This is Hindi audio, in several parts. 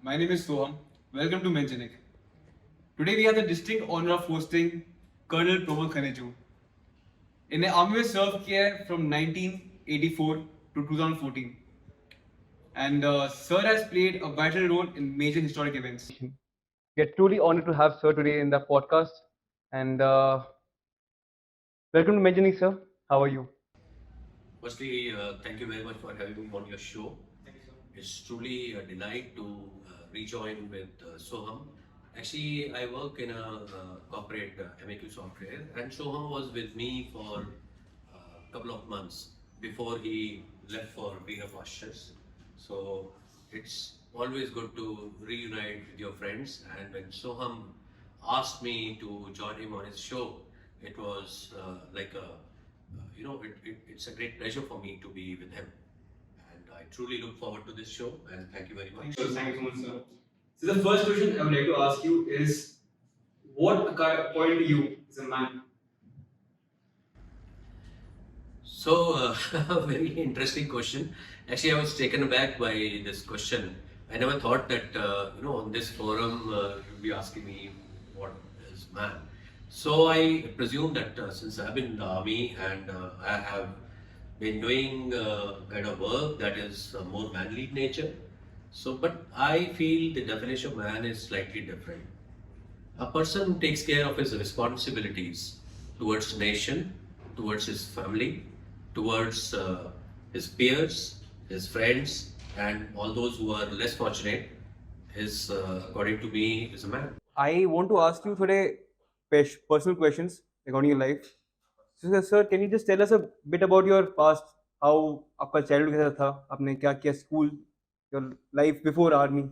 My name is Soham. Welcome to Mengenic. Today we have the distinct honor of hosting Colonel Pramod Khaneju. इन्हें आर्मी में सर्व किया है from 1984 to 2014 and Sir has played a vital role in major historic events. We are truly honored to have Sir today in the podcast and welcome to Mengenic, sir. How are you? Firstly, thank you very much for having me on your show. It's truly a delight to rejoin with Soham. Actually, I work in a corporate MAQ software, and Soham was with me for a couple of months before he left for greener pastures. So it's always good to reunite with your friends. And when Soham asked me to join him on his show, it was like a it's a great pleasure for me to be with him. And I truly look forward to this show and thank you very much. Thank you so much, sir. So the first question I would like to ask you is, what according to you is a man? So, a very interesting question. Actually, I was taken aback by this question. I never thought that, on this forum, you'd be asking me what is man. So, I presume that since I've been in the army and I have been doing kind of work that is more manly in nature. So, but I feel the definition of man is slightly different. A person who takes care of his responsibilities towards nation, towards his family, towards his peers, his friends, and all those who are less fortunate is, according to me, is a man. I want to ask you today personal questions regarding your life. So, sir, can you just tell us a bit about your past? How आपका childhood कैसा था? आपने क्या किया school? Your life before army?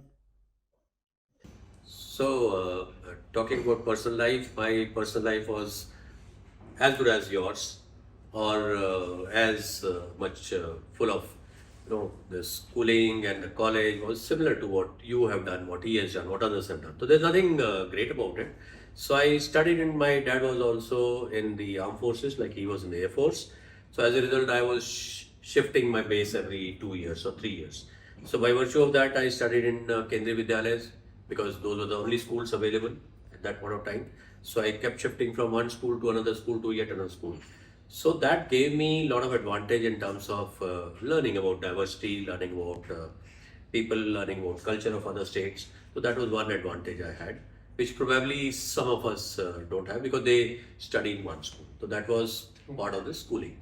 So, talking about personal life, my personal life was as good as yours, or as much full of, the schooling and the college was similar to what you have done, what he has done, what others have done. So there's nothing great about it. So I studied, and my dad was also in the armed forces, like he was in the Air Force. So as a result, I was shifting my base every 2 years or 3 years. So by virtue of that, I studied in Kendriya Vidyalayas because those were the only schools available at that point of time. So I kept shifting from one school to another school to yet another school. So that gave me a lot of advantage in terms of learning about diversity, learning about people, learning about culture of other states. So that was one advantage I had, which probably some of us don't have because they study in one school. So that was part of the schooling.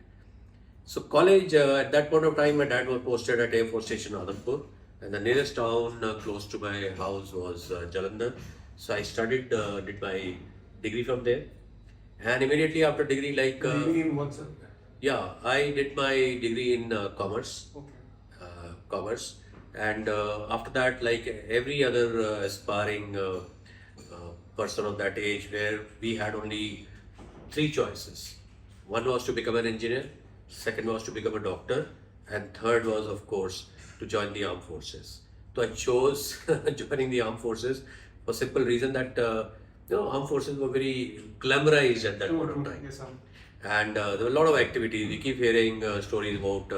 So college, at that point of time, my dad was posted at Air Force Station Adhampur, and the nearest town close to my house was Jalandhar. So I studied, did my degree from there, and immediately after degree, like Degree in what, sir? yeah, I did my degree in commerce, Okay. commerce, and after that, like every other aspiring person of that age, where we had only three choices. One was to become an engineer, second was to become a doctor, and third was, of course, to join the armed forces. So I chose joining the armed forces for simple reason that armed forces were very glamorized at that point of time. Yes, sir. And there were a lot of activities. We keep hearing stories about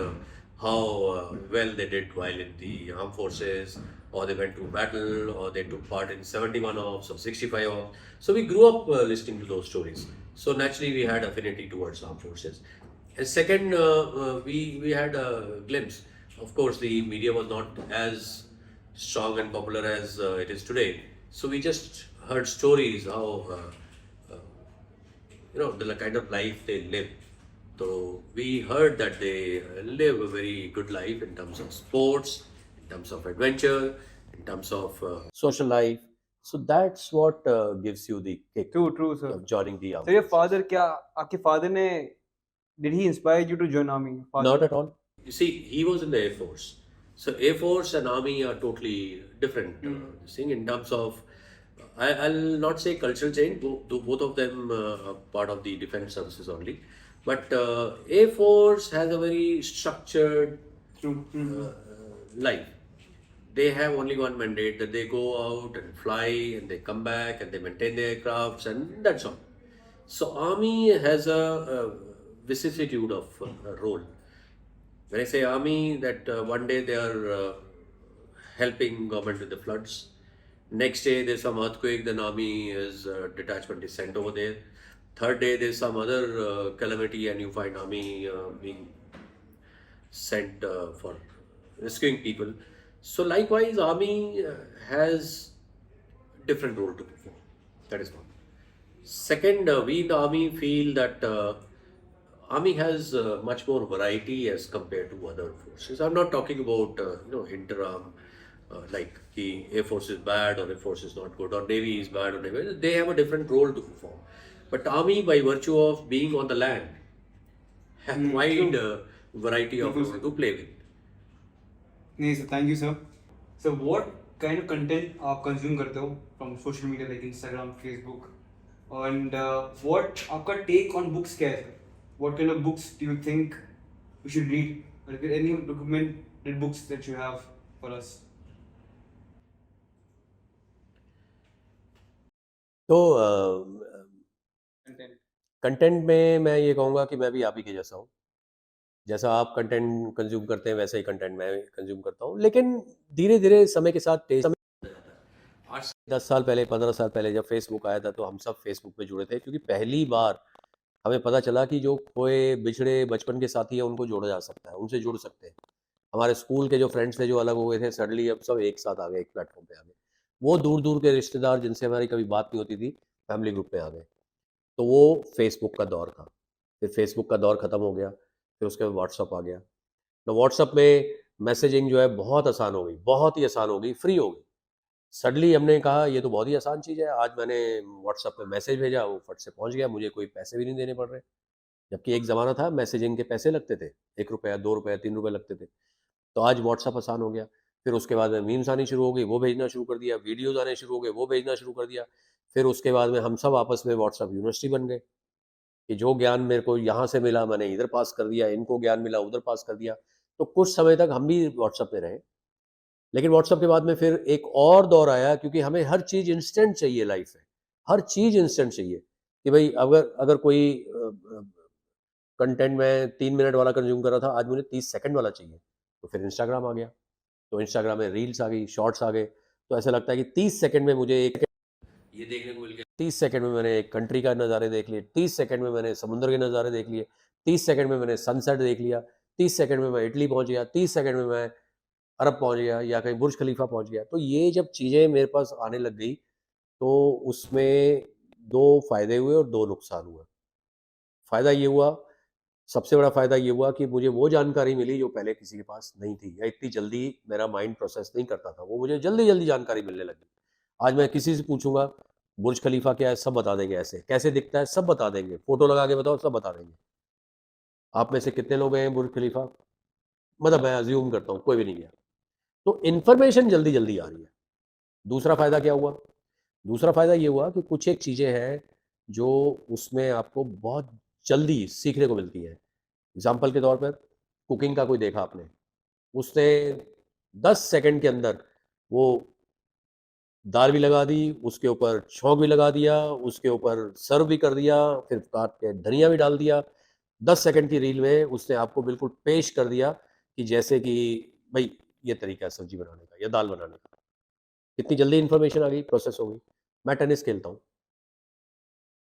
how well they did while in the armed forces, or they went to battle, or they took part in 71 ops or 65 ops. So we grew up listening to those stories. So naturally, we had affinity towards armed forces. And second, we had a glimpse. Of course, the media was not as strong and popular as it is today. So we just heard stories how the kind of life they live. So we heard that they live a very good life in terms of sports, in terms of adventure, in terms of social life. So that's what gives you the kick True, sir. of joining the army. So your father, क्या आपके father ने did he inspire you to join army? Not at all. You see, he was in the Air Force. So Air Force and Army are totally different thing in terms of, I'll not say cultural change, both of them are part of the defense services only. But Air Force has a very structured life. They have only one mandate, that they go out and fly and they come back and they maintain their aircrafts, and that's all. So Army has a vicissitude of role. When I say army, that one day they are helping government with the floods. Next day there's some earthquake, then army is detachment is sent over there. Third day there's some other calamity, and you find army being sent for rescuing people. So likewise, army has different role to perform. That is one. Second, we in the army feel that army has much more variety as compared to other forces. I'm not talking about interarm, like the Air Force is bad or Air Force is not good, or Navy is bad or Navy. They have a different role to perform. But army, by virtue of being on the land, have wide variety of role to play with. नहीं sir, thank you sir. Sir, what kind of content आप कंज्यूम करते हो from social media like Instagram, Facebook, and what आपका टेक ऑन बुक्स क्या है sir? What kind of books do you think we should read, और any recommended books that you have for us? तो Content. कंटेंट में मैं ये कहूँगा कि मैं भी आप ही के जैसा हूँ. जैसा आप कंटेंट कंज्यूम करते हैं वैसा ही कंटेंट मैं कंज्यूम करता हूँ, लेकिन धीरे धीरे समय के साथ टेस्ट 10 साल पहले, 15 साल पहले जब फेसबुक आया था तो हम सब फेसबुक पे जुड़े थे, क्योंकि पहली बार हमें पता चला कि जो खोए बिछड़े बचपन के साथी हैं उनको जोड़ा जा सकता है, उनसे जुड़ सकते हैं. हमारे स्कूल के जो फ्रेंड्स थे जो अलग हो गए थे, सडनली अब सब एक साथ आ गए, एक प्लेटफॉर्म पे आ गए. वो दूर दूर के रिश्तेदार जिनसे हमारी कभी बात नहीं होती थी, फैमिली ग्रुप में आ गए. तो वो फेसबुक का दौर था. फिर फेसबुक का दौर ख़त्म हो गया, फिर उसके बाद व्हाट्सअप आ गया. तो व्हाट्सअप में मैसेजिंग जो है बहुत आसान हो गई, बहुत ही आसान हो गई, फ्री हो गई. सडनली हमने कहा ये तो बहुत ही आसान चीज़ है, आज मैंने व्हाट्सअप पे मैसेज भेजा, वो फट से पहुंच गया, मुझे कोई पैसे भी नहीं देने पड़ रहे. जबकि एक ज़माना था मैसेजिंग के पैसे लगते थे, 1 रुपया, 2 रुपया, 3 रुपये लगते थे. तो आज व्हाट्सअप आसान हो गया. फिर उसके बाद में मीम्स आनी शुरू हो गई, वो भेजना शुरू कर दिया. वीडियोज़ आने शुरू हो गए, वो भेजना शुरू कर दिया. फिर उसके बाद में हम सब आपस में व्हाट्सअप यूनिवर्सिटी बन गए, कि जो ज्ञान मेरे को यहाँ से मिला मैंने इधर पास कर दिया, इनको ज्ञान मिला उधर पास कर दिया. तो कुछ समय तक हम भी व्हाट्सअप में रहे. लेकिन व्हाट्सअप के बाद में फिर एक और दौर आया, क्योंकि हमें हर चीज़ इंस्टेंट चाहिए लाइफ में, हर चीज़ इंस्टेंट चाहिए. कि भाई अगर अगर कोई कंटेंट मैं 3 मिनट वाला कंज्यूम कर रहा था, आज मुझे 30 सेकंड वाला चाहिए. तो फिर इंस्टाग्राम आ गया, तो इंस्टाग्राम में रील्स आ गई, शॉर्ट्स आ गए. तो ऐसा लगता है कि 30 सेकंड में मुझे एक ये देखने को मिल गया, 30 सेकंड में मैंने एक कंट्री का नज़ारे देख लिए, 30 सेकंड में मैंने समुद्र के नज़ारे देख लिए, 30 सेकंड में मैंने सनसेट देख लिया, 30 सेकंड में मैं इटली पहुंच गया, 30 सेकंड में मैं अरब पहुंच गया या कहीं बुर्ज खलीफा पहुंच गया. तो ये जब चीज़ें मेरे पास आने लग गई, तो उसमें 2 फ़ायदे हुए और 2 नुकसान हुए. फ़ायदा ये हुआ, सबसे बड़ा फ़ायदा ये हुआ कि मुझे वो जानकारी मिली जो पहले किसी के पास नहीं थी, या इतनी जल्दी मेरा माइंड प्रोसेस नहीं करता था, वो मुझे जल्दी-जल्दी जानकारी मिलने लगी. आज मैं किसी से पूछूँगा बुर्ज खलीफा क्या है, सब बता देंगे. ऐसे कैसे दिखता है, सब बता देंगे. फ़ोटो लगा के बताओ, सब बता देंगे. आप में से कितने लोग गए हैं बुर्ज खलीफा? मतलब मैं अज़्यूम करता हूँ कोई भी नहीं गया. तो इन्फॉर्मेशन जल्दी-जल्दी आ रही है. दूसरा फ़ायदा क्या हुआ? दूसरा फ़ायदा ये हुआ कि कुछ एक चीज़ें हैं जो उसमें आपको बहुत जल्दी सीखने को मिलती हैं. एग्ज़ाम्पल के तौर पर कुकिंग का कोई देखा आपने, उसने 10 सेकंड के अंदर वो दाल भी लगा दी, उसके ऊपर छौंक भी लगा दिया, उसके ऊपर सर्व भी कर दिया, फिर काट के धनिया भी डाल दिया. 10 सेकंड की रील में उसने आपको बिल्कुल पेश कर दिया कि जैसे कि भई ये तरीका है सब्ज़ी बनाने का या दाल बनाने का. इतनी जल्दी इन्फॉर्मेशन आ गई, प्रोसेस हो गई. मैं टेनिस खेलता हूँ.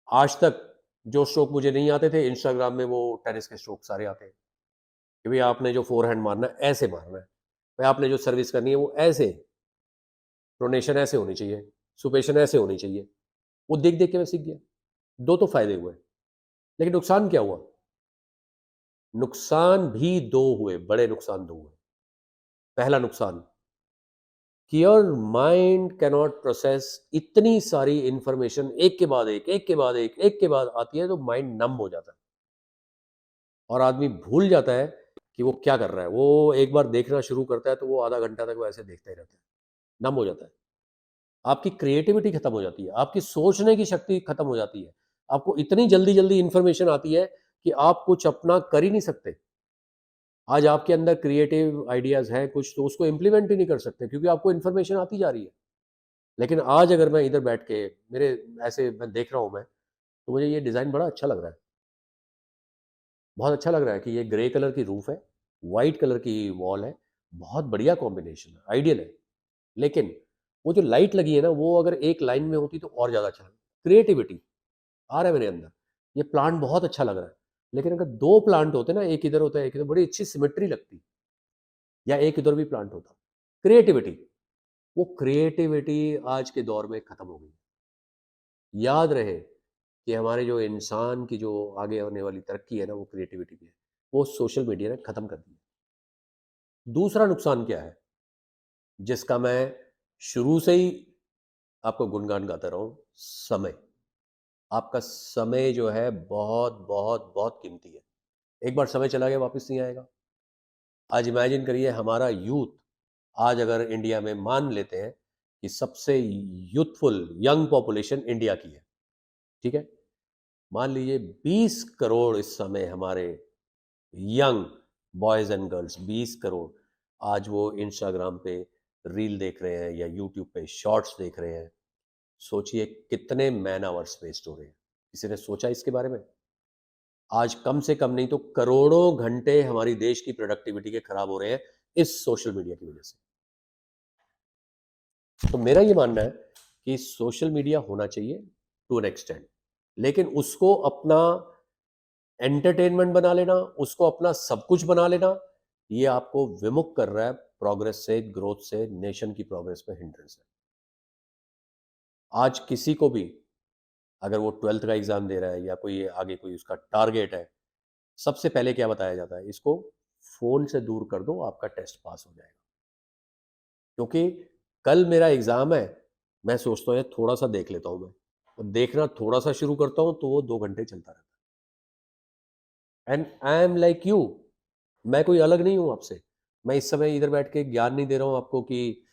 आज तक जो स्ट्रोक मुझे नहीं आते थे, इंस्टाग्राम में वो टेनिस के स्ट्रोक सारे आते हैं. कि भई आपने जो फ़ोरहैंड मारना है, ऐसे मारना है. भाई आपने जो सर्विस करनी है, वो ऐसे, प्रोनेशन ऐसे होनी चाहिए, सुपेशन ऐसे होनी चाहिए. वो देख-देख के मैं सीख गया. 2 तो फ़ायदे हुए. लेकिन नुकसान क्या हुआ? नुकसान भी 2 हुए, बड़े नुकसान 2 हुए. पहला नुकसान कि योर माइंड कैनॉट प्रोसेस इतनी सारी इन्फॉर्मेशन एक के बाद एक, एक के बाद एक के बाद आती है, तो माइंड नम हो जाता है. और आदमी भूल जाता है कि वो क्या कर रहा है. वो एक बार देखना शुरू करता है तो वो आधा घंटा तक वो ऐसे देखता ही रहता है. नम हो जाता है. आपकी क्रिएटिविटी खत्म हो जाती है, आपकी सोचने की शक्ति खत्म हो जाती है. आपको इतनी जल्दी-जल्दी इन्फॉर्मेशन आती है कि आप कुछ अपना कर ही नहीं सकते. आज आपके अंदर क्रिएटिव आइडियाज़ हैं कुछ, तो उसको इम्प्लीमेंट ही नहीं कर सकते, क्योंकि आपको इन्फॉर्मेशन आती जा रही है. लेकिन आज अगर मैं इधर बैठ के मेरे ऐसे मैं देख रहा हूँ मैं, तो मुझे ये डिज़ाइन बड़ा अच्छा लग रहा है. बहुत अच्छा लग रहा है कि ये ग्रे कलर की रूफ़ है, व्हाइट कलर की वॉल है, बहुत बढ़िया कॉम्बिनेशन है, आइडियल है. लेकिन वो जो लाइट लगी है ना, वो अगर एक लाइन में होती तो और ज़्यादा अच्छा लगता। क्रिएटिविटी आ रहा है मेरे अंदर, ये प्लांट बहुत अच्छा लग रहा है, लेकिन अगर 2 प्लांट होते ना, एक इधर होता है, एक इधर, बड़ी अच्छी सिमेट्री लगती, या एक इधर भी प्लांट होता। क्रिएटिविटी, वो क्रिएटिविटी आज के दौर में खत्म हो गई। याद रहे कि हमारे जो इंसान की जो आगे आने वाली तरक्की है ना, वो क्रिएटिविटी पे है, वो सोशल मीडिया ने खत्म कर दी है। दूसरा नुकसान क्या है, जिसका मैं शुरू से ही आपको गुणगान गाता रहा हूं, समय। आपका समय जो है बहुत बहुत बहुत कीमती है। एक बार समय चला गया, वापस नहीं आएगा। आज इमेजिन करिए, हमारा यूथ आज अगर इंडिया में मान लेते हैं कि सबसे यूथफुल यंग पॉपुलेशन इंडिया की है, ठीक है, मान लीजिए 20 करोड़ इस समय हमारे young boys and girls, 20 crore आज वो इंस्टाग्राम पे रील देख रहे हैं या यूट्यूब पे शॉर्ट्स देख रहे हैं। सोचिए कितने मैन आवर्स वेस्ट हो रहे हैं। किसी ने सोचा इसके बारे में? आज कम से कम नहीं तो करोड़ों घंटे हमारी देश की प्रोडक्टिविटी के खराब हो रहे हैं इस सोशल मीडिया की वजह से। तो मेरा ये मानना है कि सोशल मीडिया होना चाहिए टू एन एक्सटेंट, लेकिन उसको अपना एंटरटेनमेंट बना लेना, उसको अपना सब कुछ बना लेना, ये आपको विमुख कर रहा है प्रोग्रेस से, ग्रोथ से, नेशन की प्रोग्रेस में हिंड्रेंस है। आज किसी को भी अगर वो 12th का एग्जाम दे रहा है या कोई आगे कोई उसका टारगेट है, सबसे पहले क्या बताया जाता है, इसको फोन से दूर कर दो, आपका टेस्ट पास हो जाएगा। क्योंकि कल मेरा एग्जाम है, मैं सोचता हूँ यार थोड़ा सा देख लेता हूँ मैं, और देखना थोड़ा सा शुरू करता हूँ तो वो 2 घंटे चलता रहता है। And I am like you, मैं कोई अलग नहीं हूँ आपसे। मैं इस समय इधर बैठ के ज्ञान नहीं दे रहा हूँ आपको कि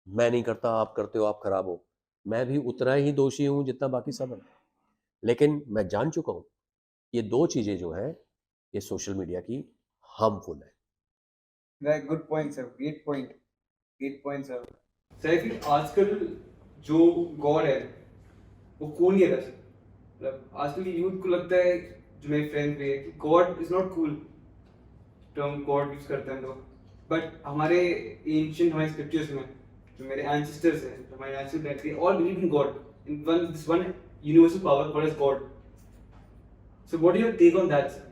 मैं नहीं करता, आप करते हो, आप खराब हो। मैं भी उतना ही दोषी हूँ जितना बाकी सब है, लेकिन मैं जान चुका हूँ ये 2 चीजें जो है ये सोशल मीडिया की हार्मफुल है। Right, good point, sir. Great point. Great point, sir. Sir I feel आजकल जो गॉड है वो कूल नहीं रहा सर। मतलब आजकल की यूथ को लगता है, जो मेरे फ्रेंड थे, कि God is not cool. Term God use करते हैं हम लोग, बट हमारे एंशिएंट हमारे स्क्रिप्चर्स में जो मेरे एंसेस्टर्स हैं, जो हमारे एंसेस्टर्स रहते हैं, all believe in God, in one universal power called as God. So what is your take on that sir?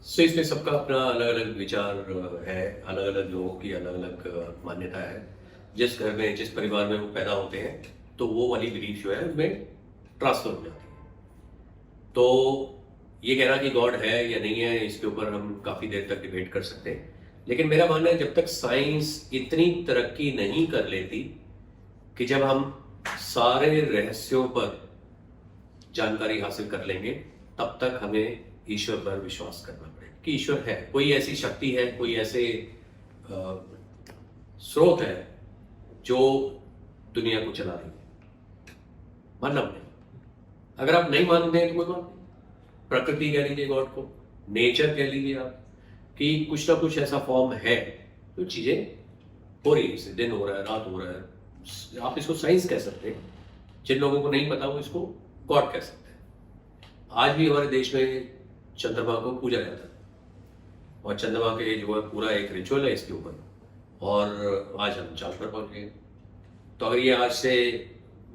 So इसमें सबका अपना अलग अलग विचार है, अलग अलग लोगों की अलग अलग मान्यता है। जिस घर में, जिस परिवार में वो पैदा होते हैं, तो वो वाली बिलीफ जो है उनमें ट्रांसफर हो जाती है। तो ये कहना कि गॉड है या नहीं है, इसके ऊपर हम काफ़ी देर तक डिबेट कर सकते हैं। लेकिन मेरा मानना है जब तक साइंस इतनी तरक्की नहीं कर लेती कि जब हम सारे रहस्यों पर जानकारी हासिल कर लेंगे, तब तक हमें ईश्वर पर विश्वास करना पड़ेगा कि ईश्वर है, कोई ऐसी शक्ति है, कोई ऐसे स्रोत है जो दुनिया को चला रही है। मानना पड़ेगा। अगर आप नहीं मानते हैं तो कोई बात नहीं, प्रकृति कह लीजिए, गॉड को, नेचर कह लीजिए आप, कि कुछ ना कुछ ऐसा फॉर्म है जो चीजें हो रही है, दिन हो रहा है, रात हो रहा है। आप इसको साइंस कह सकते हैं, जिन लोगों को नहीं पता वो इसको गॉड कह सकते हैं। आज भी हमारे देश में चंद्रमा को पूजा जाता है, और चंद्रमा के जो है पूरा एक रिचुअल है इसके ऊपर, और आज हम चांद पर पहुंच गए। तो अगर ये आज से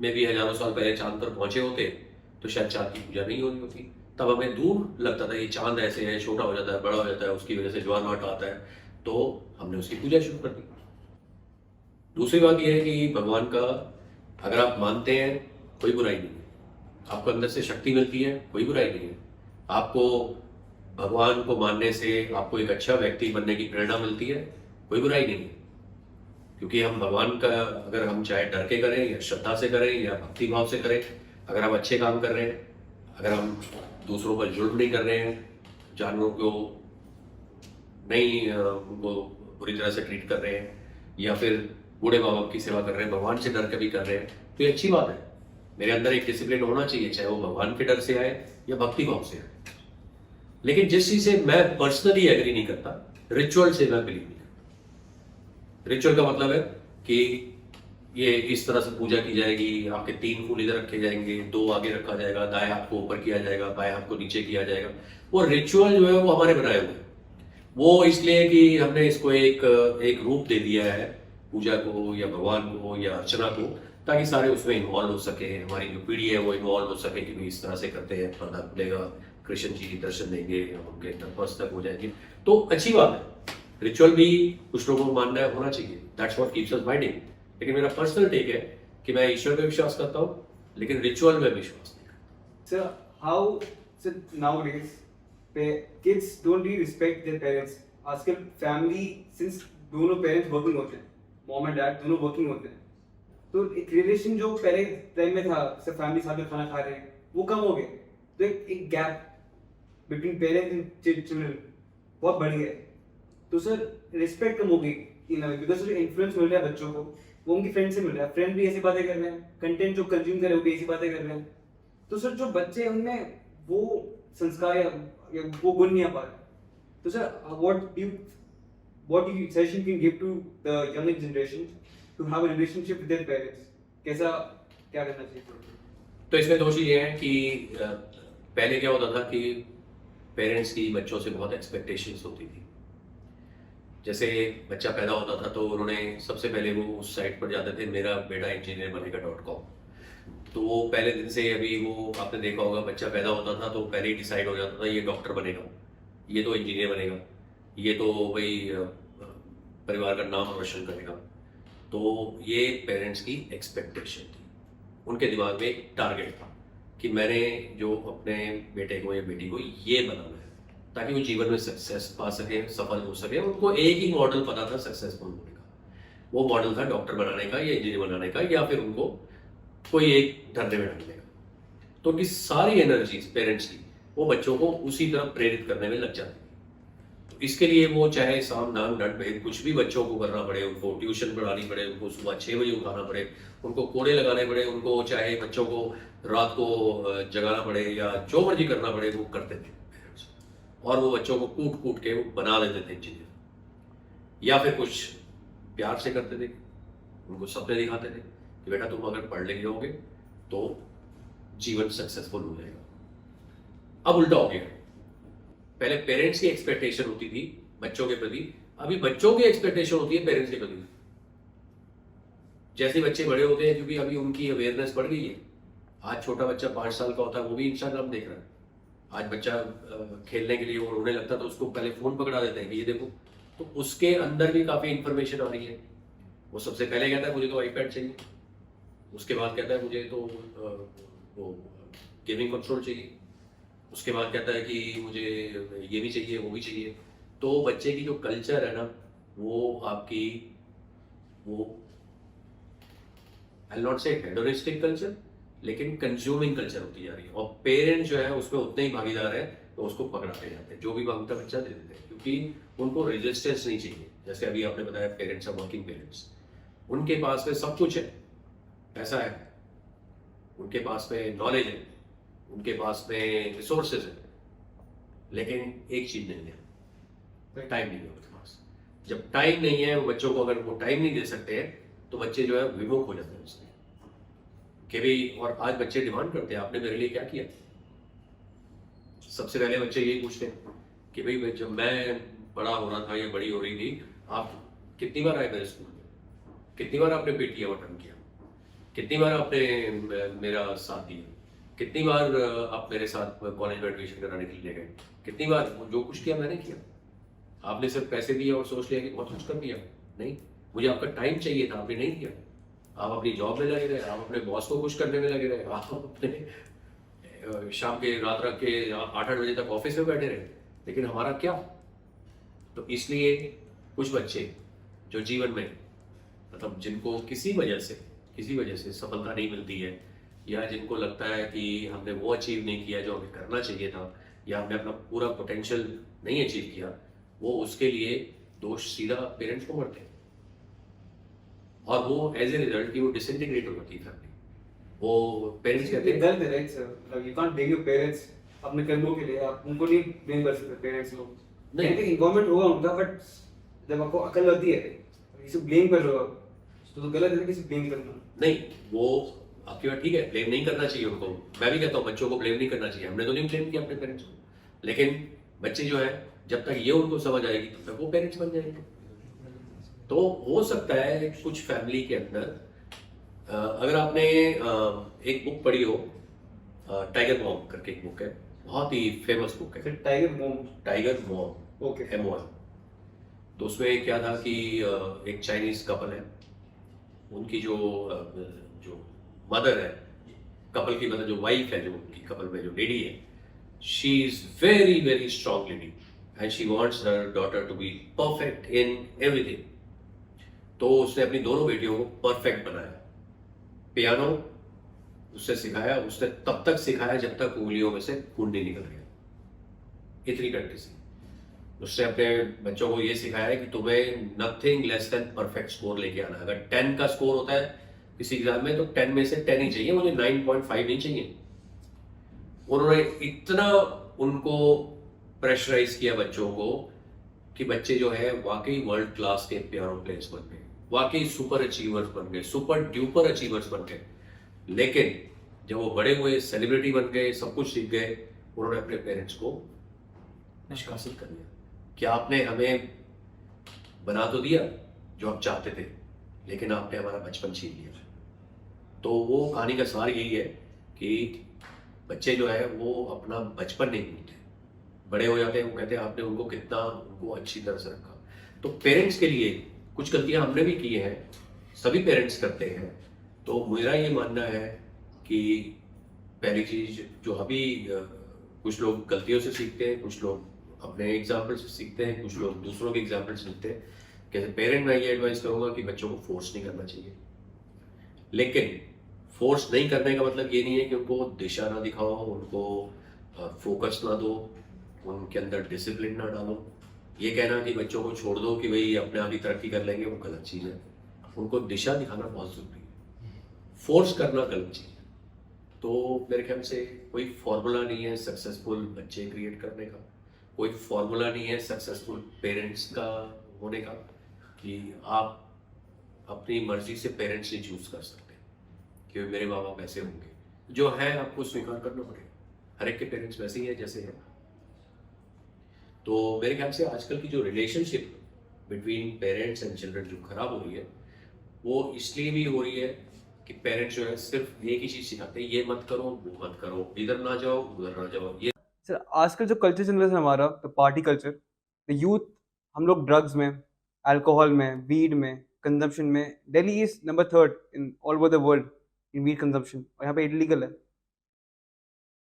में भी हजारों साल पहले चांद पर पहुंचे होते तो शायद चांद की पूजा नहीं होनी होती। तब हमें दूर लगता था ये चांद ऐसे है, छोटा हो जाता है, बड़ा हो जाता है, उसकी वजह से ज्वार भाटा आता है, तो हमने उसकी पूजा शुरू कर दी। दूसरी बात यह है कि भगवान का अगर आप मानते हैं, कोई बुराई नहीं है। आपको अंदर से शक्ति मिलती है, कोई बुराई नहीं है। आपको भगवान को मानने से आपको एक अच्छा व्यक्ति बनने की प्रेरणा मिलती है, कोई बुराई नहीं है। क्योंकि हम भगवान का अगर हम चाहे डर के करें या श्रद्धा से करें या भक्ति भाव से करें, अगर हम अच्छे काम कर रहे हैं, अगर हम दूसरों पर जुल्म नहीं कर रहे हैं, जानवरों को नहीं उनको बुरी तरह से ट्रीट कर रहे हैं, या फिर बूढ़े माँ बाप की सेवा कर रहे हैं, भगवान से डर के भी कर रहे हैं, तो ये अच्छी बात है। मेरे अंदर एक डिसिप्लिन होना चाहिए, चाहे वो भगवान के डर से आए या भक्ति भाव से आए। लेकिन जिस चीज से मैं पर्सनली एग्री नहीं करता, रिचुअल से मैं बिलीव नहीं करता। रिचुअल का मतलब है कि ये इस तरह से पूजा की जाएगी, आपके 3 फूल इधर रखे जाएंगे, 2 आगे रखा जाएगा, दाएं हाथ को ऊपर किया जाएगा, बाएं हाथ को नीचे किया जाएगा। वो रिचुअल जो है वो हमारे बनाए हुए हैं। वो इसलिए कि हमने इसको एक एक रूप दे दिया है पूजा को या भगवान को या अर्चना को, ताकि सारे उसमें इन्वॉल्व हो सके, हमारी जो पीढ़ी है वो इन्वॉल्व हो सके कि भी इस तरह से करते हैं, पर्दा खुलेगा, कृष्ण जी दर्शन देंगे, हम उनके तक हो जाएंगे, तो अच्छी बात है। रिचुअल भी कुछ लोगों को मानना होना चाहिए, that's what keeps us binding. लेकिन मेरा पर्सनल टेक है कि मैं ईश्वर पे विश्वास करता हूँ, लेकिन रिचुअल में विश्वास नहीं करता। So how so nowadays kids don't really respect their parents. आजकल फैमिली सिंस दोनों पेरेंट्स वर्किंग होते हैं, मॉम एंड डैड दोनों वर्किंग होते हैं, तो एक रिलेशन जो पहले टाइम में था, सब फैमिली साथ में खाना खा रहे हैं, वो कम हो गया। तो एक gap between parents and children बहुत बढ़ गया है। तो सर रिस्पेक्ट कम हो गई इन बिकॉज जो इन्फ्लुएंस मिल रहा है बच्चों को वो उनकी फ्रेंड से मिल रहा है, फ्रेंड भी ऐसी बातें कर रहे हैं, कंटेंट जो कंज्यूम कर रहे हैं वो भी ऐसी बातें कर रहे हैं। तो सर जो बच्चे उनमें वो संस्कार या वो गुण नहीं आ पा रहे। तो sir what you suggestion can give to the younger generation to have a relationship with their parents? कैसा क्या करना चाहिए? तो इसमें दोष ये है कि पहले क्या होता था कि पेरेंट्स की बच्चों से बहुत एक्सपेक्टेशंस होती थी। जैसे बच्चा पैदा होता था तो उन्होंने सबसे पहले वो उस साइट पर जाते थे, मेरा बेटा इंजीनियर बनेगा.com। तो वो पहले दिन से, अभी वो आपने देखा होगा, बच्चा पैदा होता था तो पहले ही डिसाइड हो जाता था ये डॉक्टर बनेगा, ये तो इंजीनियर बनेगा, ये तो भाई परिवार का नाम रोशन करेगा। तो ये पेरेंट्स की एक्सपेक्टेशन थी, उनके दिमाग में एक टारगेट था कि मैंने जो अपने बेटे को या बेटी को ये बनाना है ताकि वो जीवन में सक्सेस पा सके, सफल हो सके। उनको एक ही मॉडल पता था सक्सेसफुल होने का, वो मॉडल था डॉक्टर बनाने का या इंजीनियर बनाने का, या फिर उनको कोई एक धरने में डालने का। तो उनकी सारी एनर्जीज पेरेंट्स की वो बच्चों को उसी तरफ प्रेरित करने में लग जाती है। तो इसके लिए वो चाहे साम दाम दंड भेद कुछ भी बच्चों को करना पड़े, उनको ट्यूशन पढ़ानी पड़े, उनको सुबह 6 बजे उठाना पड़े, उनको कोड़े लगाने पड़े, उनको चाहे बच्चों को रात को जगाना पड़े या जो मर्जी करना पड़े, वो करते थे पेरेंट्स। और वो बच्चों को कूट कूट के वो बना देते थे इंजीनियर, या फिर कुछ प्यार से करते थे, उनको सपने दिखाते थे कि बेटा तुम अगर पढ़ लिख जाओगे तो जीवन सक्सेसफुल हो जाएगा। अब उल्टा हो गया, पहले पेरेंट्स की एक्सपेक्टेशन होती थी बच्चों के प्रति, अभी बच्चों की एक्सपेक्टेशन होती है पेरेंट्स के प्रति। जैसे बच्चे बड़े होते हैं, क्योंकि अभी उनकी अवेयरनेस बढ़ गई है। आज छोटा बच्चा 5 साल का होता है, वो भी इंस्टाग्राम देख रहा है। आज बच्चा खेलने के लिए वो रोने लगता है तो उसको पहले फोन पकड़ा देते हैं कि ये देखो, तो उसके अंदर भी काफी इंफॉर्मेशन आ रही है। वो सबसे पहले कहता है मुझे तो आईपैड चाहिए, उसके बाद कहता है मुझे तो वो गेमिंग कंसोल चाहिए, उसके बाद कहता है कि मुझे ये भी चाहिए वो भी चाहिए। तो बच्चे की जो कल्चर है ना, वो आपकी वो आई नॉट से हेडोनिस्टिक कल्चर, लेकिन कंज्यूमिंग कल्चर होती जा रही है। और पेरेंट्स जो है उसमें उतने ही भागीदार है, तो उसको पकड़ाते जाते हैं, जो भी मांगता बच्चा दे देते हैं, क्योंकि उनको रेजिस्टेंस नहीं चाहिए। जैसे अभी आपने बताया पेरेंट्स आर वर्किंग पेरेंट्स, उनके पास में सब कुछ है, पैसा है, उनके पास में नॉलेज है, उनके पास में रिसोर्सेज है, लेकिन एक चीज नहीं है, टाइम नहीं है उनके पास। जब टाइम नहीं है, वो बच्चों को अगर वो टाइम नहीं दे सकते हैं तो बच्चे जो है विमुख हो जाते हैं उससे कि भाई। और आज बच्चे डिमांड करते हैं आपने मेरे लिए क्या किया। सबसे पहले बच्चे यही पूछते हैं कि भाई जब मैं बड़ा हो रहा था या बड़ी हो रही थी, आप कितनी बार आए मेरे स्कूल में, कितनी बार आपने पेटियां बटन किया, कितनी बार आपने मेरा साथ दिया, कितनी बार आप मेरे साथ कॉलेज में एडमिशन कराने के लिए गए, कितनी बार जो कुछ किया मैंने किया। आपने सिर्फ पैसे दिए और सोच लिया कि बहुत कुछ कर दिया। नहीं, मुझे आपका टाइम चाहिए था, आपने नहीं दिया। आप अपनी जॉब में लगे रहे, आप अपने बॉस को खुश करने में लगे रहे, आप अपने शाम के रात रख के 8-8 बजे तक ऑफिस में बैठे रहे, लेकिन हमारा क्या। तो इसलिए कुछ बच्चे जो जीवन में मतलब जिनको किसी वजह से सफलता नहीं मिलती है, या जिनको लगता है कि हमने वो अचीव नहीं किया जो हमें करना चाहिए था, या हमने अपना पूरा पोटेंशियल नहीं अचीव किया, वो उसके लिए दोष सीधा पेरेंट्स को मरते हैं। और वो एज ए रिजल्ट की वो डिसइंटीग्रेट हो जाती है फैमिली। वो पेरेंट्स कहते हैं गलत है, राइट सर, मतलब you can't blame your parents अपने कर्मों के लिए, आप उनको नहीं ब्लेम कर सकते पेरेंट्स को। नहीं कि इन्वॉल्वमेंट होगा उनका, बट जब आपको अकल आती है किसी ब्लेम कर रहे हो आप, तो गलत है किसी ब्लेम करना। नहीं, वो आपकी बात ठीक है, ब्लेम नहीं करना चाहिए उनको। मैं भी कहता हूँ बच्चों को ब्लेम नहीं करना चाहिए, हमने तो नहीं ब्लेम किया अपने पेरेंट्स को, लेकिन बच्चे जो है जब तक ये उनको समझ आएगी तब तक वो पेरेंट्स बन जाएंगे। तो हो सकता है कुछ फैमिली के अंदर अगर आपने एक बुक पढ़ी हो, टाइगर मॉम करके एक बुक है, बहुत ही फेमस बुक है, tiger mom. Tiger mom, okay. MOM। तो उसमें क्या था कि एक चाइनीज कपल है, उनकी जो मदर है, कपल की मदर, जो वाइफ है, जो उनकी कपल में जो लेडी है, she is very very strong lady and she wants her daughter to be perfect in everything. तो उसने अपनी दोनों बेटियों को परफेक्ट बनाया। पियानो उससे सिखाया, उसने तब तक सिखाया जब तक उंगलियों में से खून नहीं निकल गया, इतनी प्रैक्टिस। उसने अपने बच्चों को ये सिखाया है कि तुम्हें nothing less than perfect score लेके आना है। अगर 10 का स्कोर होता है किसी एग्जाम में तो 10 में से 10 ही चाहिए, मुझे 9.5 नहीं चाहिए। उन्होंने इतना उनको प्रेशराइज किया बच्चों को कि बच्चे जो है वाकई वर्ल्ड क्लास के पियानो प्लेयर्स बन गए, वाकई सुपर अचीवर्स बन गए, सुपर ड्यूपर अचीवर्स बन गए। लेकिन जब वो बड़े हुए, सेलिब्रिटी बन गए, सब कुछ सीख गए, उन्होंने अपने पेरेंट्स को निष्कासित कर दिया कि आपने हमें बना तो दिया जो आप चाहते थे, लेकिन आपने हमारा बचपन छीन लिया। तो वो कहानी का सार यही है कि बच्चे जो है वो अपना बचपन नहीं भूलते, बड़े हो जाते हैं वो कहते हैं आपने उनको कितना उनको अच्छी तरह से रखा। तो पेरेंट्स के लिए कुछ गलतियां हमने भी की हैं, सभी पेरेंट्स करते हैं। तो मेरा ये मानना है कि पहली चीज जो अभी कुछ लोग गलतियों से सीखते हैं, कुछ लोग अपने एग्जाम्पल से सीखते हैं, कुछ लोग दूसरों के एग्जाम्पल से सीखते हैं। कैसे पेरेंट मैं ये एडवाइस करूंगा कि बच्चों को फोर्स नहीं करना चाहिए, लेकिन फोर्स नहीं करने का मतलब ये नहीं है कि उनको दिशा ना दिखाओ, उनको फोकस ना दो, उनके अंदर डिसिप्लिन ना डालो। ये कहना कि बच्चों को छोड़ दो कि भाई अपने आप ही तरक्की कर लेंगे, वो गलत चीज़ है। उनको दिशा दिखाना बहुत ज़रूरी है, फोर्स करना गलत चीज़ है। तो मेरे ख्याल से कोई फॉर्मूला नहीं है सक्सेसफुल बच्चे क्रिएट करने का, कोई फॉर्मूला नहीं है सक्सेसफुल पेरेंट्स का होने का, कि आप अपनी मर्जी से पेरेंट्स नहीं चूज कर सकते कि मेरे माँ बाप ऐसे होंगे। जो है आपको स्वीकार करना पड़ेगा, हर एक के पेरेंट्स वैसे ही है जैसे हैं। तो मेरे ख्याल से आजकल की जो relationship between parents and children जो खराब हो रही है, वो इसलिए भी हो रही है कि पेरेंट्स जो है सिर्फ एक ही चीज़ सिखाते हैं, ये मत करो वो मत करो, इधर ना जाओ उधर ना जाओ। ये सर आजकल जो कल्चर चल रहा है हमारा, तो पार्टी कल्चर, द यूथ, हम लोग ड्रग्स में, अल्कोहल में, वीड में, कंजम्पशन में, Delhi is number 3rd in all over the world in weed consumption, और यहाँ पे इलीगल है।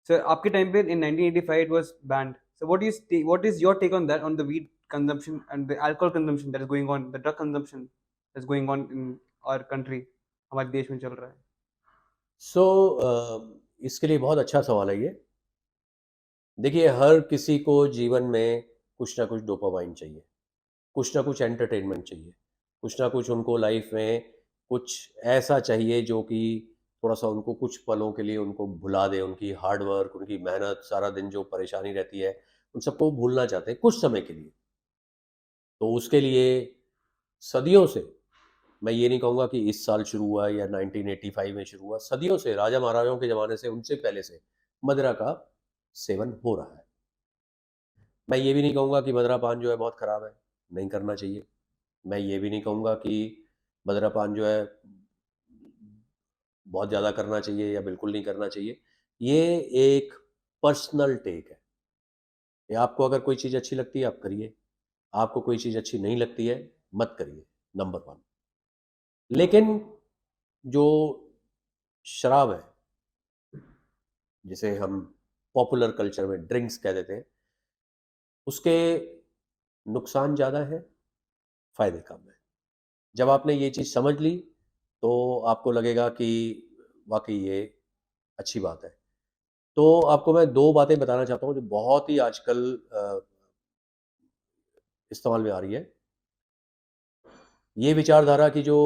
सर आपके टाइम पे इन 1985 it was banned. So what is your take on that, on the weed consumption and the alcohol consumption that is going on, the drug consumption that's going on in our country, हमारे देश में चल रहा है? सो इसके लिए बहुत अच्छा सवाल है ये। देखिए, हर किसी को जीवन में कुछ ना कुछ डोपामाइन चाहिए, कुछ ना कुछ एंटरटेनमेंट चाहिए, कुछ ना कुछ उनको लाइफ में कुछ ऐसा चाहिए जो कि थोड़ा-सा उनको कुछ पलों के लिए उनको भुला दे, उनकी हार्ड वर्क, उनकी मेहनत, सारा दिन जो परेशानी रहती है, उन सबको भूलना चाहते हैं कुछ समय के लिए। तो उसके लिए सदियों से, मैं ये नहीं कहूँगा कि इस साल शुरू हुआ या 1985 में शुरू हुआ, सदियों से, राजा-महाराजाओं के ज़माने से, उनसे पहले से मदिरा का सेवन हो रहा है। मैं ये भी नहीं कहूँगा कि मदिरा पान जो है बहुत ख़राब है, नहीं करना चाहिए। मैं ये भी नहीं कहूँगा कि मदिरा पान जो है बहुत ज़्यादा करना चाहिए या बिल्कुल नहीं करना चाहिए। ये एक पर्सनल टेक है। ये आपको अगर कोई चीज़ अच्छी लगती है आप करिए, आपको कोई चीज़ अच्छी नहीं लगती है मत करिए, नंबर 1। लेकिन जो शराब है, जिसे हम पॉपुलर कल्चर में ड्रिंक्स कह देते हैं, उसके नुकसान ज़्यादा हैं, फ़ायदे कम हैं। जब आपने ये चीज़ समझ ली, तो आपको लगेगा कि वाक़ई ये अच्छी बात है। तो आपको मैं 2 बातें बताना चाहता हूँ जो बहुत ही आजकल इस्तेमाल में आ रही है। ये विचारधारा की जो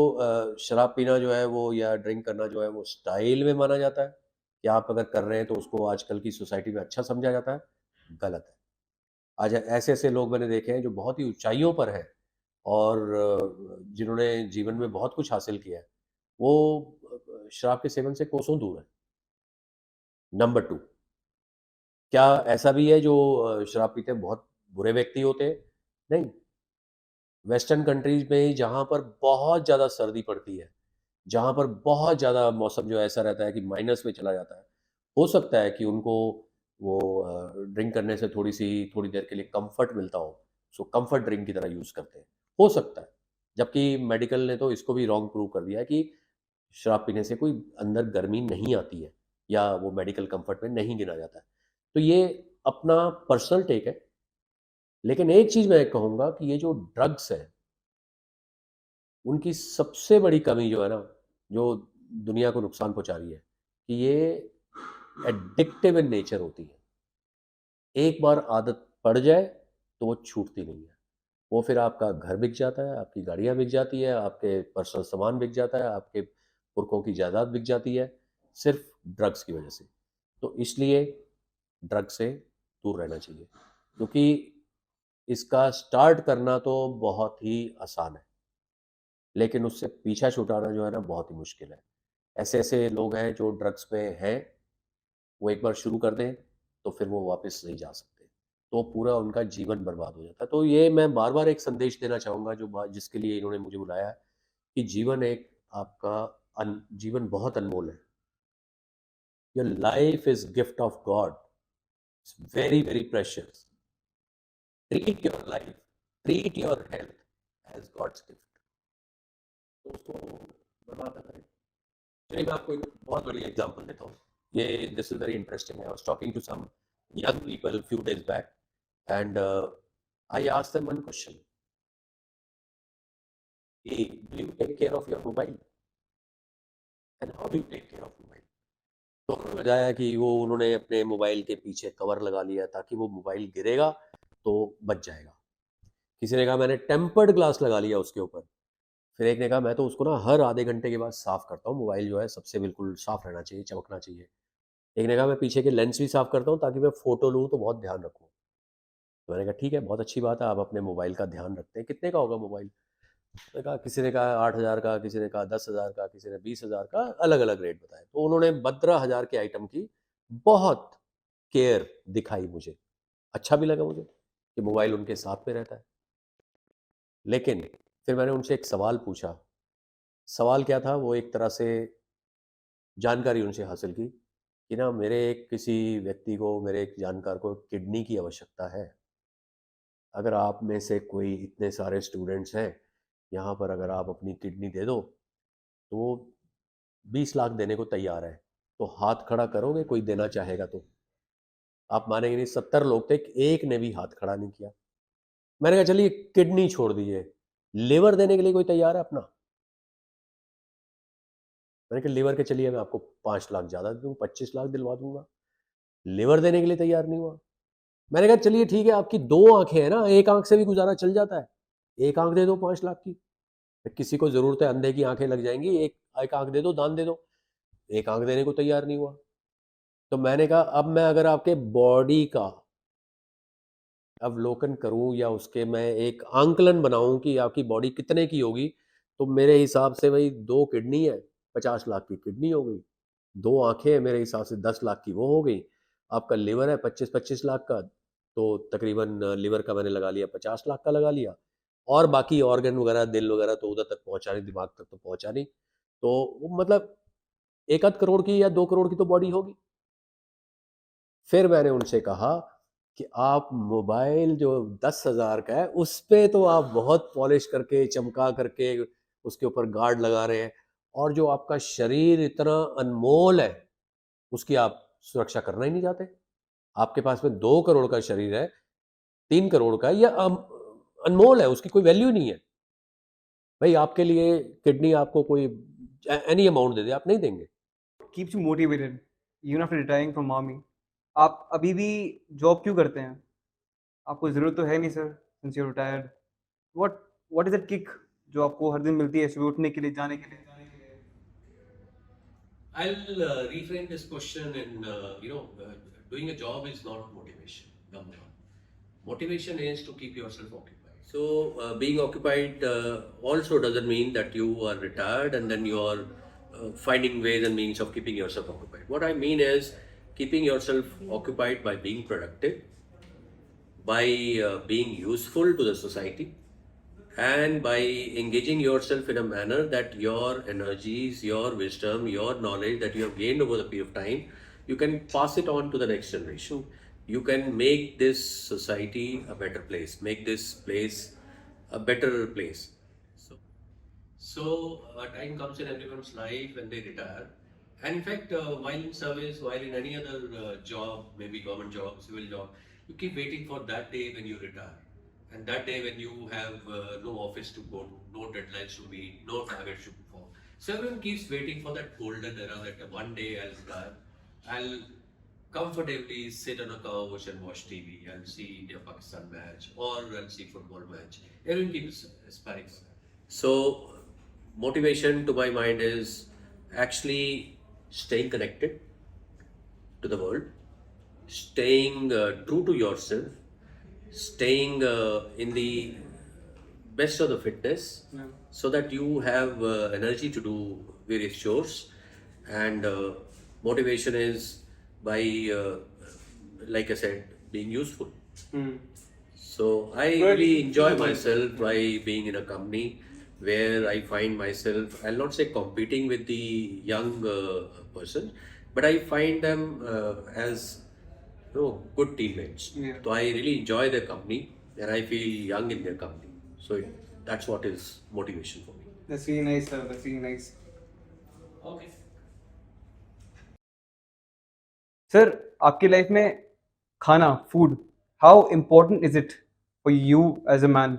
शराब पीना जो है वो या ड्रिंक करना जो है वो स्टाइल में माना जाता है, कि आप अगर कर रहे हैं तो उसको आजकल की सोसाइटी में अच्छा समझा जाता है, गलत है। आज ऐसे-ऐसे लोग मैंने देखे हैं जो बहुत ही ऊँचाइयों पर हैं और जिन्होंने जीवन में बहुत कुछ हासिल किया है, वो शराब के सेवन से कोसों दूर हैं। नंबर 2, क्या ऐसा भी है जो शराब पीते हैं बहुत बुरे व्यक्ति होते हैं? नहीं। वेस्टर्न कंट्रीज में जहाँ पर बहुत ज़्यादा सर्दी पड़ती है, जहाँ पर बहुत ज़्यादा मौसम जो ऐसा रहता है कि माइनस में चला जाता है, हो सकता है कि उनको वो ड्रिंक करने से थोड़ी देर के लिए कंफर्ट मिलता हो, सो कंफर्ट ड्रिंक की तरह यूज़ करते हैं, हो सकता है। जबकि मेडिकल ने तो इसको भी रॉन्ग प्रूव कर दिया है कि शराब पीने से कोई अंदर गर्मी नहीं आती है या वो मेडिकल कंफर्ट में नहीं गिना जाता है। तो ये अपना पर्सनल टेक है, लेकिन एक चीज़ मैं कहूँगा कि ये जो ड्रग्स हैं, उनकी सबसे बड़ी कमी जो है ना, जो दुनिया को नुकसान पहुँचा रही है, कि ये एडिक्टिव इन नेचर होती है। एक बार आदत पड़ जाए, तो वो छूटती नहीं है। वो फिर आपका घर बिक जाता है, आपकी गाड़ियाँ बिक जाती है, आपके पर्सनल सामान बिक जाता है, आपके पुरखों की जायदाद बिक जाती है, सिर्फ़ ड्रग्स की वजह से। तो इसलिए ड्रग्स से दूर रहना चाहिए, क्योंकि इसका स्टार्ट करना तो बहुत ही आसान है, लेकिन उससे पीछा छुड़ाना जो है ना बहुत ही मुश्किल है। ऐसे-ऐसे लोग हैं जो ड्रग्स पे हैं, वो एक बार शुरू कर दें, तो फिर वो वापस नहीं जा सकते। तो पूरा उनका जीवन बर्बाद हो जाता है। तो ये मैं बार-बार एक संदेश देना चाहूँगा जो बा जिसके लिए इन्होंने मुझे बुलाया है, कि जीवन एक आपका जीवन बहुत अनमोल है। Your life is gift of God. It's very, very precious. Treat your life, treat your health as God's gift. तो उसको बर्बाद ना करें। चलिए मैं आपको एक बहुत बड़ी एग्जांपल देता हूँ। ये this is very interesting. I was talking to some young people few days back, and I asked them one question. Hey, do you take care of your mobile? And how do you take care of mobile? तो उन्होंने बताया कि वो उन्होंने अपने मोबाइल के पीछे कवर लगा लिया ताकि वो मोबाइल गिरेगा तो बच जाएगा। किसी ने कहा मैंने टेम्पर्ड ग्लास लगा लिया उसके ऊपर। फिर एक ने कहा मैं तो उसको ना हर आधे घंटे के बाद साफ़ करता हूँ, मोबाइल जो है सबसे बिल्कुल साफ़ रहना चाहिए, चमकना चाहिए। एक ने कहा मैं पीछे के लेंस भी साफ़ करता हूँ ताकि मैं फ़ोटो लूँ तो बहुत ध्यान रखूँ। तो मैंने कहा ठीक है, बहुत अच्छी बात है, आप अपने मोबाइल का ध्यान रखते हैं। कितने का होगा मोबाइल? मैंने कहा किसी ने कहा 8,000 का, किसी ने कहा 10,000 का, किसी ने 20,000 का, अलग-अलग रेट बताए। तो उन्होंने 15,000 के आइटम की बहुत केयर दिखाई मुझे। अच्छा भी लगा मुझे कि मोबाइल उनके साथ में रहता है। लेकिन फिर मैंने उनसे एक सवाल पूछा। सवाल क्या था? वो एक तरह से जानकारी उनसे हासिल की कि ना मेरे एक किसी व्यक्ति को, मेरे एक जानकार को किडनी की आवश्यकता है। अगर आप में से कोई, इतने सारे स्टूडेंट्स हैं, यहाँ पर अगर आप अपनी किडनी दे दो, तो वो 20 लाख देने को तैयार है। तो हाथ खड़ा करोगे कोई देना चाहेगा तो? आप मानेंगे नहीं, 70 लोग थे, एक ने भी हाथ खड़ा नहीं किया। मैंने कहा चलिए किडनी छोड़ दीजिए, लिवर देने के लिए कोई तैयार है अपना? मैंने कहा लिवर के चलिए मैं आपको 5 लाख ज़्यादा दे दूँ, 25 लाख दिलवा दूँगा। लिवर देने के लिए तैयार नहीं हुआ। मैंने कहा चलिए ठीक है, आपकी 2 आँखें हैं ना, एक आँख से भी गुज़ारा चल जाता है। एक आँख दे दो 5 लाख की। किसी को ज़रूरत है, अंधे की आँखें लग जाएँगी, एक एक आँख दे दो, दान दे दो। एक आँख देने को तैयार नहीं हुआ। तो मैंने कहा अब मैं अगर आपके बॉडी का अवलोकन करूँ या उसके मैं एक आंकलन बनाऊँ कि आपकी बॉडी कितने की होगी, तो मेरे हिसाब से भई 2 किडनी है, 50 लाख की किडनी हो गई। 2 आँखें हैं, मेरे हिसाब से 10 लाख की वो हो गई। आपका लिवर है 25-25 लाख का, तो तकरीबन लिवर का मैंने लगा लिया 50 लाख का लगा लिया। और बाकी ऑर्गन वगैरह, दिल वगैरह तो उधर तक पहुँचा नहीं, दिमाग तक तो पहुँचा नहीं। तो वो मतलब 1 आध करोड़ की या 2 करोड़ की तो बॉडी होगी। फिर मैंने उनसे कहा कि आप मोबाइल जो 10,000 का है, उस पे तो आप बहुत पॉलिश करके, चमका करके उसके ऊपर गार्ड लगा रहे हैं, और जो आपका शरीर इतना अनमोल है, उसकी आप सुरक्षा करना ही नहीं चाहते। आपके पास में 2 करोड़ का शरीर है, 3 करोड़ का, या अनमोल है, उसकी कोई वैल्यू नहीं है। भाई आपके लिए किडनी आपको कोई एनी अमाउंट दे दे, आप नहीं देंगे। Keeps you motivated even after retiring from army. आप अभी भी जॉब क्यों करते हैं? आपको ज़रूरत तो है नहीं sir, since you retired. What what is that kick जो आपको हर दिन मिलती है सुबह उठने के लिए, जाने के लिए? I'll reframe this question in, doing a job is not motivation, number one. Motivation is to keep yourself occupied. So, being occupied also doesn't mean that you are retired and then you are finding ways and means of keeping yourself occupied. What I mean is, keeping yourself occupied by being productive, by being useful to the society, and by engaging yourself in a manner that your energies, your wisdom, your knowledge that you have gained over the period of time, you can pass it on to the next generation. You can make this society a better place, make this place a better place. So a time comes in everyone's life when they retire. And in fact, while in service, while in any other job, maybe government job, civil job, you keep waiting for that day when you retire. And that day when you have no office to go to, no deadlines to meet, no targets to perform. So everyone keeps waiting for that golden era that one day I'll retire. I'll comfortably sit on a couch and watch TV. I'll see India Pakistan match or I'll see football match. Everyone keeps aspiring for that. So motivation to my mind is actually staying connected to the world, staying true to yourself, staying in the best of the fitness, Yeah. so that you have energy to do various chores. And motivation is by, like I said, being useful. Hmm. So I Well, really enjoy well, myself by being in a company where I find myself, I'll not say competing with the young person, but I find them as good teammates. Yeah. So I really enjoy their company and I feel young in their company. So that's what is motivation for me. That's really nice, sir. That's really nice. Okay. Sir आपकी लाइफ में खाना food how important is it for you as a man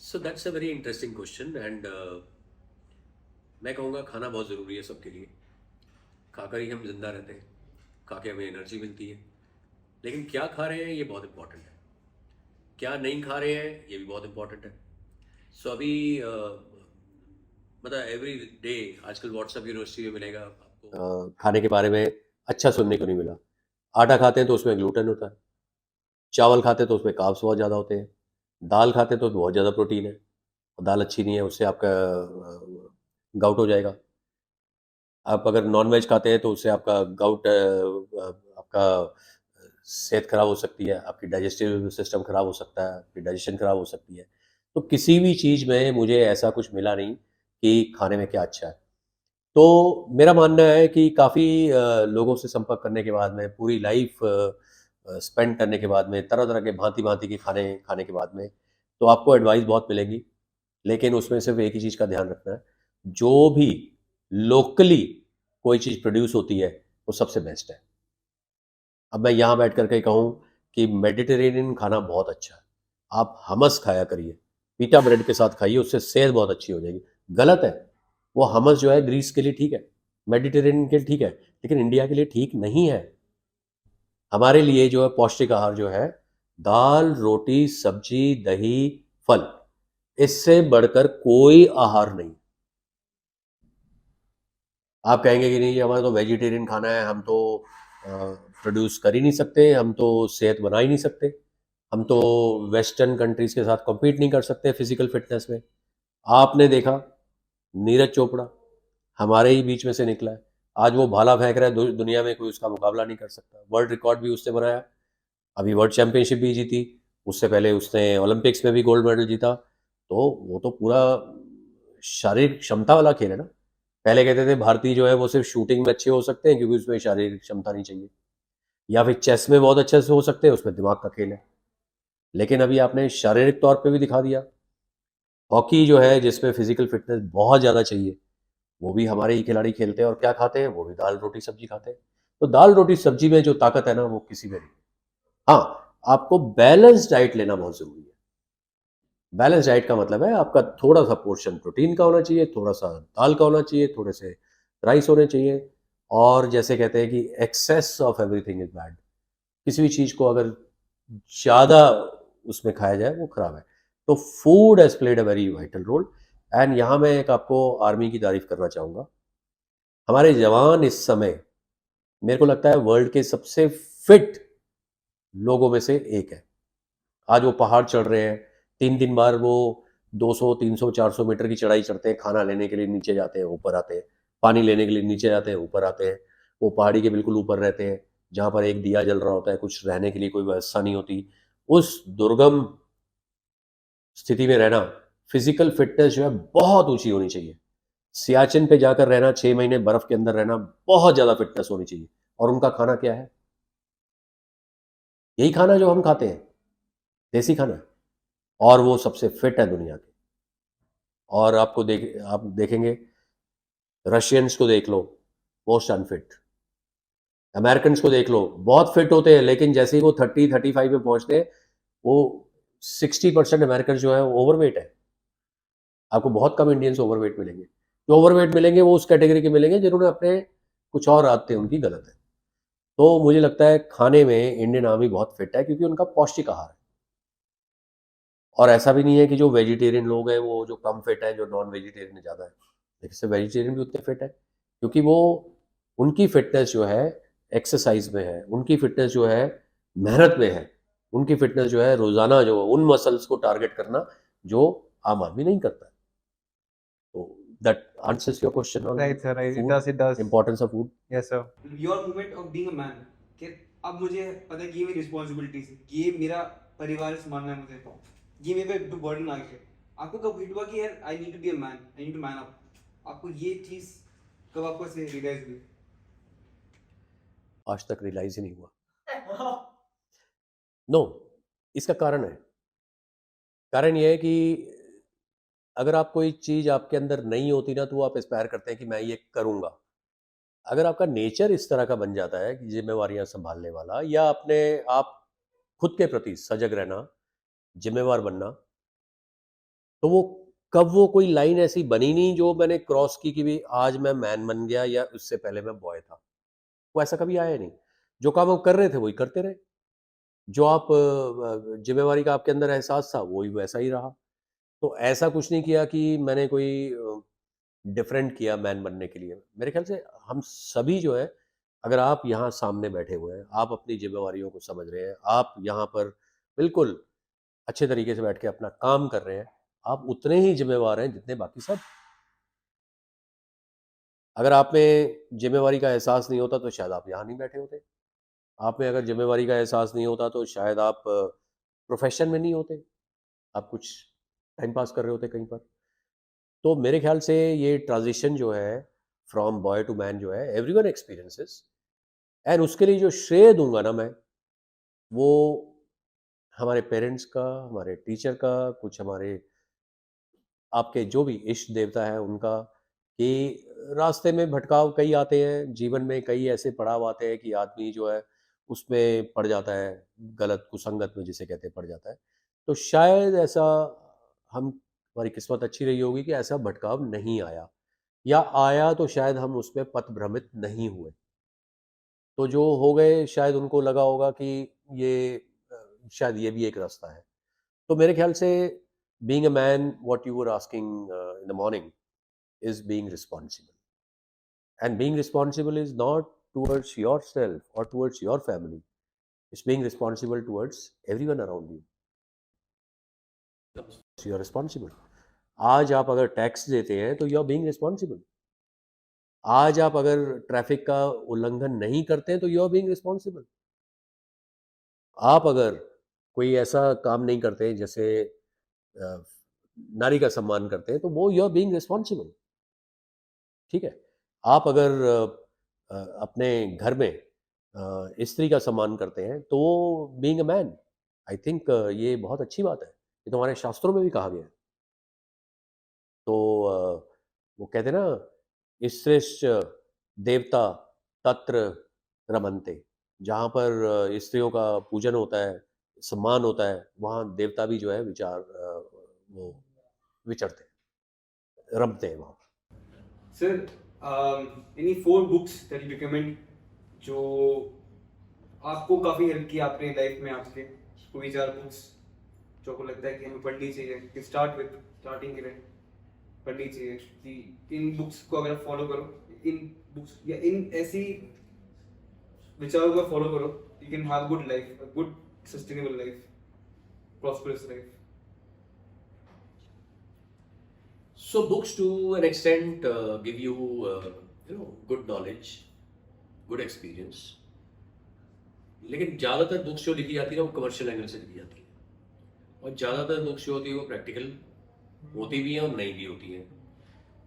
So that's a very interesting question and मैं कहूँगा खाना बहुत ज़रूरी है सबके लिए. खाकर ही हम जिंदा रहते हैं, खा के हमें एनर्जी मिलती है. लेकिन क्या खा रहे हैं ये बहुत इंपॉर्टेंट है. क्या नहीं खा रहे हैं ये भी बहुत इंपॉर्टेंट है. सो अभी मतलब एवरी डे आजकल व्हाट्सएप यूनिवर्सिटी में मिलेगा आपको खाने के बारे में अच्छा सुनने को नहीं मिला. आटा खाते हैं तो उसमें ग्लूटेन होता है, चावल खाते हैं तो उसमें कार्ब्स बहुत ज़्यादा होते हैं, दाल खाते हैं तो बहुत ज़्यादा प्रोटीन है, और दाल अच्छी नहीं है, उससे आपका गाउट हो जाएगा. आप अगर नॉन वेज खाते हैं तो उससे आपका गाउट आपका सेहत खराब हो सकती है, आपकी डाइजेस्टिव सिस्टम खराब हो सकता है, आपकी डाइजेशन खराब हो सकती है. तो किसी भी चीज़ में मुझे ऐसा कुछ मिला नहीं कि खाने में क्या अच्छा है. तो मेरा मानना है कि काफ़ी लोगों से संपर्क करने के बाद में, पूरी लाइफ स्पेंड करने के बाद में, तरह-तरह के भांति-भांति के खाने खाने के बाद में, तो आपको एडवाइस बहुत मिलेंगी. लेकिन उसमें सिर्फ एक ही चीज़ का ध्यान रखना है, जो भी लोकली कोई चीज़ प्रोड्यूस होती है, वो सबसे बेस्ट है. अब मैं यहाँ बैठ कर के कहूँ कि मेडिटेरेनियन खाना बहुत अच्छा है. आप हमस खाया करिए, पीटा ब्रेड के साथ खाइए, उससे सेहत बहुत अच्छी हो जाएगी. गलत है, वो हमस जो है ग्रीस के लिए ठीक है, मेडिटेरेनियन के लिए ठीक है, लेकिन इंडिया के लिए ठीक नहीं है. हमारे लिए जो है पौष्टिक आहार जो है, दाल, रोटी, सब्जी, दही, फल, इससे बढ़कर कोई आहार नहीं. आप कहेंगे कि नहीं हमारा तो वेजिटेरियन खाना है, हम तो प्रोड्यूस कर ही नहीं सकते, हम तो सेहत बना ही नहीं सकते, हम तो वेस्टर्न कंट्रीज़ के साथ कम्पीट नहीं कर सकते फिजिकल फिटनेस में. आपने देखा नीरज चोपड़ा हमारे ही बीच में से निकला है, आज वो भाला फेंक रहा है, दुनिया में कोई उसका मुकाबला नहीं कर सकता. वर्ल्ड रिकॉर्ड भी उसने बनाया, अभी वर्ल्ड चैंपियनशिप भी जीती, उससे पहले उसने ओलंपिक्स में भी गोल्ड मेडल जीता. तो वो तो पूरा शारीरिक क्षमता वाला खेल है ना. पहले कहते थे भारतीय जो है वो सिर्फ शूटिंग में अच्छे हो सकते हैं क्योंकि उसमें शारीरिक क्षमता नहीं चाहिए, या फिर चेस में बहुत अच्छे से हो सकते हैं, उसमें दिमाग का खेल है. लेकिन अभी आपने शारीरिक तौर पे भी दिखा दिया. हॉकी जो है जिसमें फिजिकल फिटनेस बहुत ज़्यादा चाहिए, वो भी हमारे ही खिलाड़ी खेलते हैं, और क्या खाते हैं, वो भी दाल रोटी सब्जी खाते हैं. तो दाल रोटी सब्जी में जो ताकत है ना, वो किसी में नहीं. हाँ, आपको बैलेंस डाइट लेना बहुत ज़रूरी है. बैलेंस डाइट का मतलब है आपका थोड़ा सा पोर्शन प्रोटीन का होना चाहिए, थोड़ा सा दाल का होना चाहिए, थोड़े से राइस होने चाहिए, और जैसे कहते हैं कि excess of everything is bad. किसी भी चीज़ को अगर ज़्यादा उसमें खाया जाए वो खराब है. तो food has played a very vital role. And यहाँ मैं एक आपको आर्मी की तारीफ करना चाहूँगा. हमारे जवान इस समय मेरे को लगता है वर्ल्ड के सबसे फिट लोगों में से एक है. आज वो पहाड़ चढ़ रहे हैं, 3 बार वो 200, 300, 400 मीटर की चढ़ाई चढ़ते हैं, खाना लेने के लिए नीचे जाते हैं, ऊपर आते हैं, पानी लेने के लिए नीचे जाते हैं, ऊपर आते हैं. वो पहाड़ी के बिल्कुल ऊपर रहते हैं, जहाँ पर एक दिया जल रहा होता है, कुछ रहने के लिए कोई व्यवस्था नहीं होती। उस दुर्गम स्थिति में रहना, फिजिकल फिटनेस जो है बहुत ऊंची होनी चाहिए। सियाचिन पे जाकर रहना, 6 महीने बर्फ के अंदर रहना, बहुत ज्यादा फिटनेस होनी चाहिए। और उनका खाना क्या है? यही खाना जो हम खाते हैं, देसी खाना। और वो सबसे फिट है दुनिया के। और आप देखेंगे, रशियंस को देख लो, मोस्ट अनफिट। अमेरिकन को देख लो, बहुत फिट होते हैं, लेकिन जैसे ही वो 30-35 में पहुंचते हैं, वो 60% अमेरिकन जो है ओवरवेट है। आपको बहुत कम इंडियंस ओवरवेट मिलेंगे। जो ओवरवेट मिलेंगे वो उस कैटेगरी के मिलेंगे जिन्होंने अपने कुछ और आदतें उनकी गलत है। तो मुझे लगता है खाने में इंडियन आर्मी बहुत फिट है, क्योंकि उनका पौष्टिक आहार है। और ऐसा भी नहीं है कि जो वेजिटेरियन लोग हैं वो जो कम फिट है, जो नॉन वेजिटेरियन ज़्यादा है। लेकिन से वेजिटेरियन भी उतने फिट है, क्योंकि वो उनकी फिटनेस जो है एक्सरसाइज में है, उनकी फिटनेस जो है मेहनत में है, उनकी फिटनेस जो है रोजाना जो उन मसल्स को टारगेट करना जो आम आदमी नहीं करता है। तो that answers your question on Right, sir. Right. It food, does. It does. Importance of food. Yes, sir. Your moment of being a man. कि अब मुझे पता है कि ये मेरी रिस्पॉन्सिबिलिटीज है, ये मेरा परिवार संभालना है मुझे, ये मेरे पे बर्डन आ गया। आपको कब हिट हुआ कि यार I need to be a man, I need to man up? आपको ये चीज कब आपको ऐसे रियलाइज हुई? आज तक रियलाइज ही नहीं हुआ। नो, इसका कारण है। कारण ये है कि अगर आप कोई चीज आपके अंदर नहीं होती ना, तो आप एस्पायर करते हैं कि मैं ये करूंगा। अगर आपका नेचर इस तरह का बन जाता है कि जिम्मेवारियां संभालने वाला, या अपने आप खुद के प्रति सजग रहना, जिम्मेवार बनना, तो वो कोई लाइन ऐसी बनी नहीं जो मैंने क्रॉस की कि भी आज मैं मैन बन गया या उससे पहले मैं बॉय था। वो ऐसा कभी आया नहीं। जो काम आप कर रहे थे वही करते रहे। जो आप जिम्मेवारी का आपके अंदर एहसास था वही वैसा ही रहा। तो ऐसा कुछ नहीं किया कि मैंने कोई डिफरेंट किया मैन बनने के लिए। मेरे ख्याल से हम सभी जो है, अगर आप यहाँ सामने बैठे हुए हैं, आप अपनी जिम्मेवारियों को समझ रहे हैं, आप यहाँ पर बिल्कुल अच्छे तरीके से बैठ के अपना काम कर रहे हैं, आप उतने ही जिम्मेवार हैं जितने बाकी सब। अगर आप में जिम्मेवारी का एहसास नहीं होता तो शायद आप यहाँ नहीं बैठे होते। आप में अगर जिम्मेवारी का एहसास नहीं होता तो शायद आप प्रोफेशन में नहीं होते, आप कुछ टाइम पास कर रहे होते कहीं पर। तो मेरे ख्याल से ये ट्रांजिशन जो है फ्रॉम बॉय टू मैन जो है, एवरीवन एक्सपीरियंसेस। एंड उसके लिए जो श्रेय दूंगा ना मैं, वो हमारे पेरेंट्स का, हमारे टीचर का, कुछ हमारे आपके जो भी इष्ट देवता है उनका। कि रास्ते में भटकाव कई आते हैं, जीवन में कई ऐसे पड़ाव आते हैं कि आदमी जो है उसमें पड़ जाता है, गलत कुसंगत में जिसे कहते हैं पड़ जाता है। तो शायद ऐसा हम हमारी किस्मत अच्छी रही होगी कि ऐसा भटकाव नहीं आया, या आया तो शायद हम उसमें पथ भ्रमित नहीं हुए। तो जो हो गए शायद उनको लगा होगा कि ये शायद ये भी एक रास्ता है। तो मेरे ख्याल से being a man, what you were asking in the morning, is being responsible. And being responsible is not towards yourself or towards your family. It's being responsible towards everyone around you. So you're responsible. आज आप अगर टैक्स देते हैं तो यू आर बीइंग रिस्पॉन्सिबल। आज आप अगर ट्रैफिक का उल्लंघन नहीं करते हैं तो यू आर बीइंग रिस्पॉन्सिबल। आप अगर कोई ऐसा काम नहीं करते जैसे अ, नारी का सम्मान करते हैं, तो वो यू आर बीइंग रिस्पॉन्सिबल। ठीक है। आप अगर अपने घर में स्त्री का सम्मान करते हैं तो being a man, I think ये बहुत अच्छी बात है। ये तो हमारे शास्त्रों में भी कहा गया है। तो वो कहते हैं ना, स्त्रीश्च देवता तत्र रमन्ते। जहाँ पर स्त्रियों का पूजन होता है, सम्मान होता है, वहाँ देवता भी जो है वो विचरते हैं, रमते हैं वहाँ। Sir, any 4 books that you recommend जो आपको काफी हेल्प की आपने लाइफ में? आपके कोई 4 बुक्स जो आपको लगता है कि हमें पढ़नी चाहिए, कि स्टार्टिंग के लिए पढ़नी चाहिए, कि इन बुक्स को अगर आप फॉलो करो, इन बुक्स या इन ऐसी विचारों को फॉलो करो, you can have good life, a good sustainable life, prosperous life. So books to an extent give you good knowledge, good experience. लेकिन ज़्यादातर बुक्स जो लिखी जाती है ना वो कमर्शियल एंगल से लिखी जाती है, और ज़्यादातर बुक्स जो होती है वो प्रैक्टिकल होती भी हैं और नहीं भी होती हैं।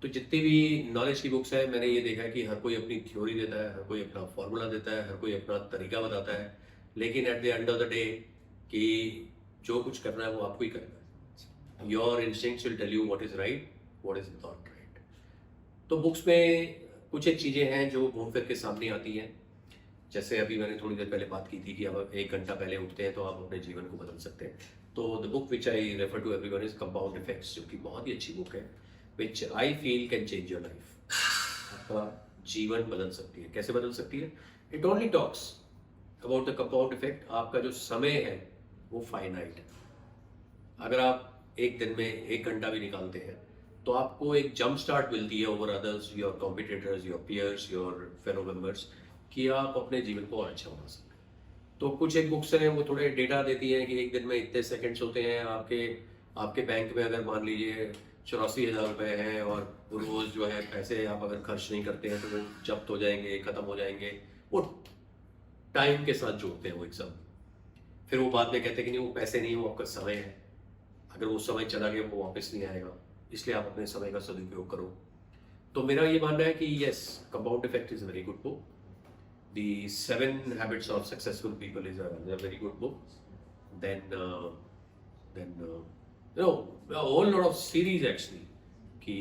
तो जितनी भी नॉलेज की बुक्स है, मैंने ये देखा है कि हर कोई अपनी थ्योरी देता है, हर कोई अपना फॉर्मूला देता है, हर कोई अपना तरीका बताता है, लेकिन at the end of the day कि जो कुछ करना है वो आपको ही करना है। Your instincts will tell you what is right, what is not right. तो बुक्स में कुछ एक चीज़ें हैं जो घूम फिर के सामने आती हैं। जैसे अभी मैंने थोड़ी देर पहले बात की थी कि अब 1 घंटा पहले उठते हैं तो आप अपने जीवन को बदल सकते हैं। तो the book which I refer to everyone is compound effects, जो कि बहुत ही अच्छी बुक है, which I feel can change your life. आपका जीवन बदल सकती है। कैसे बदल सकती है? It only talks about the compound effect. आपका जो समय है वो फाइनाइट है। अगर आप एक दिन में 1 घंटा भी निकालते हैं तो आपको एक जंप स्टार्ट मिलती है over others, your competitors, your piers, your fellow members, कि आप अपने जीवन को और अच्छा बना सकते हैं। तो कुछ एक बुक्स हैं वो थोड़े डेटा देती हैं कि एक दिन में इतने सेकंड्स होते हैं। आपके बैंक में अगर मान लीजिए 84,000 रुपये हैं और रोज़ जो है पैसे आप अगर खर्च नहीं करते हैं तो वो जब्त हो जाएंगे, ख़त्म हो जाएंगे। वो टाइम के साथ जोड़ते हैं वो एग्जाम। फिर वो बाद में कहते हैं कि नहीं वो पैसे नहीं, वो आपका समय है। अगर वो समय चला गया वो वापस नहीं आएगा, इसलिए आप अपने समय का सदुपयोग करो। तो मेरा ये मानना है कि yes, compound effect is a very good book. The 7 Habits of Successful People is a very good book. Then you know, a whole lot of series actually. Ki,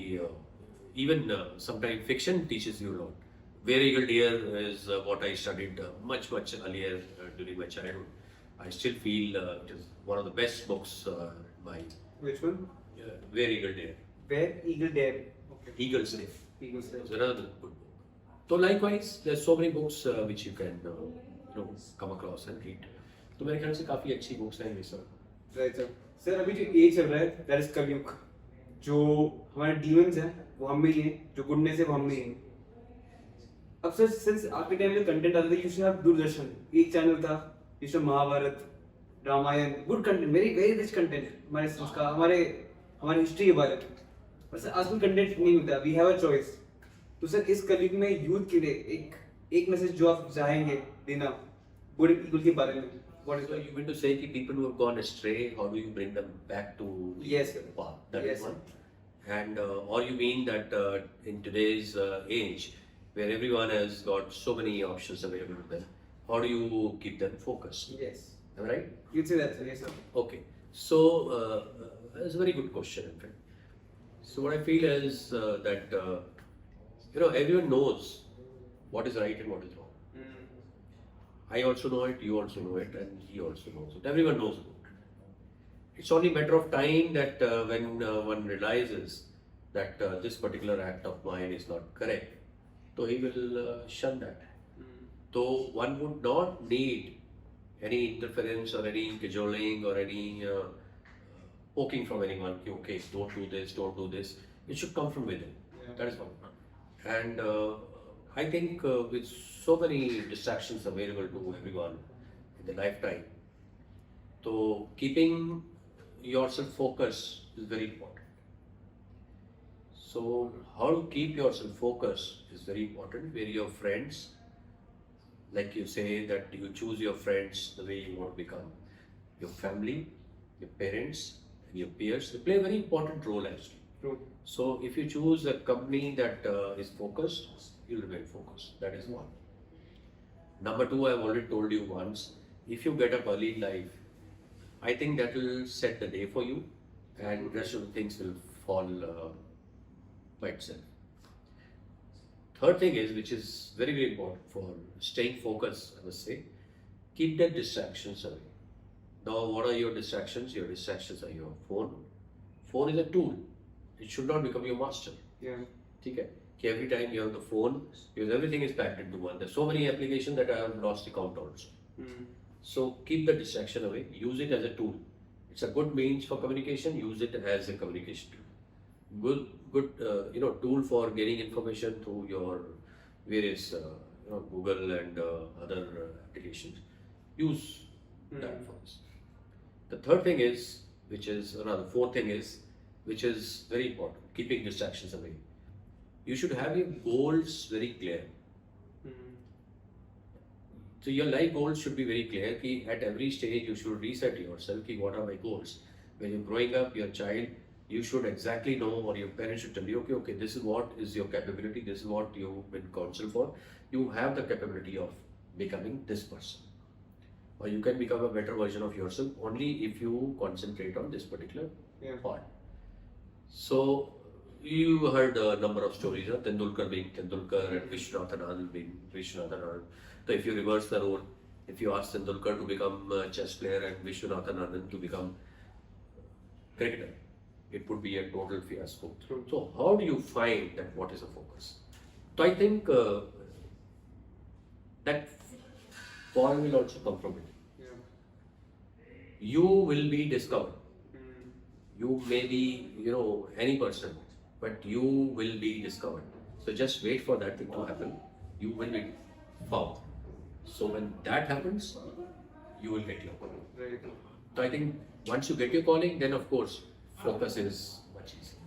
even sometimes fiction teaches you a lot. Where Eagle Deer is what I studied much earlier during my childhood. I still feel it is one of the best books by. Which one? Where Eagle Deer. Where Eagle Dare. Okay. Eagle's Nest. Eagle's Nest. It's another good book. So likewise, there's so many books which you can come across and read. तो मेरे ख्याल से काफी अच्छी बुक्स हैं ये सब। Right, sir. सर अभी जो एज चल रहा है दैट इज कलयुग। जो हमारे डीमंस हैं वो हम में ही हैं, जो गुडनेस है वो हम में ही है। अब सर सिंस आपके टाइम में कंटेंट आता था, यूजुअली आप दूरदर्शन एक चैनल था, जिसमें Mahabharat, Ramayan, good content, very very rich content हमारे संस्कार, हमारी हिस्ट्री के बारे में। पर सर आजकल कंटेंट नहीं मिलता, वी हैव अ चॉइस। तो सर इस कलयुग में यूथ के लिए एक मैसेज जो आप चाहेंगे देना गुड ईगल के बारे में, what is So you mean to say कि people who have gone astray, how do you bring them back to Yes, sir. the path? That Yes, is one. And or you mean that in today's age, where everyone has got so many options available to them, how do you keep them focused? yes, Am I right? you'd say that, sir. Yes, sir. Okay. So that's a very good question, in fact. So what I feel is that everyone knows what is right and what is wrong. I also know it, you also know it, and he also knows it. Everyone knows about it. It's only a matter of time that when one realizes that this particular act of mine is not correct, so he will shun that. So one would not need any interference or any cajoling or any poking from anyone. Okay, don't do this, don't do this. It should come from within. Yeah. That is one. And I think with so many distractions available to everyone in their lifetime, so keeping yourself focused is very important. So how to keep yourself focused is very important. Where your friends, like you say that you choose your friends the way you want to become. Your family, your parents, and your peers, they play a very important role actually. True. So if you choose a company that is focused, you'll remain focused. That is one. Number two, I've already told you once, if you get up early in life, I think that will set the day for you and rest of the things will fall by itself. Third thing is, which is very, very important for staying focused, I must say, keep the distractions away. Now, what are your distractions? Your distractions are your phone. Phone is a tool. It should not become your master. Yeah. Okay? Every time you have the phone, because everything is packed into one. There's so many applications that I have lost the count also. So keep the distraction away. Use it as a tool. It's a good means for communication. Use it as a communication tool. Good tool for gaining information through your various Google and other applications. Use that for this. The third thing is, fourth thing is, which is very important, keeping distractions away. You should have your goals very clear. So your life goals should be very clear. Ki at every stage you should reset yourself. Ki what are my goals? When you're growing up, your child, you should exactly know, or your parents should tell you, okay, this is what is your capability. This is what you've been counseled for. You have the capability of becoming this person, or you can become a better version of yourself only if you concentrate on this particular part. So you heard a number of stories, Tendulkar being Tendulkar and Vishwanathan Anand being Vishwanathan Anand. So if you reverse the role, if you ask Tendulkar to become a chess player and Vishwanathan Anand to become cricketer, it would be a total fiasco. True. So how do you find that what is a focus? So I think that fall will also come from it. You will be discovered. You may be, any person, but you will be discovered. So just wait for that thing to happen. You will be found. So when that happens, you will get your calling. Right. So I think once you get your calling, then of course, focus is much easier.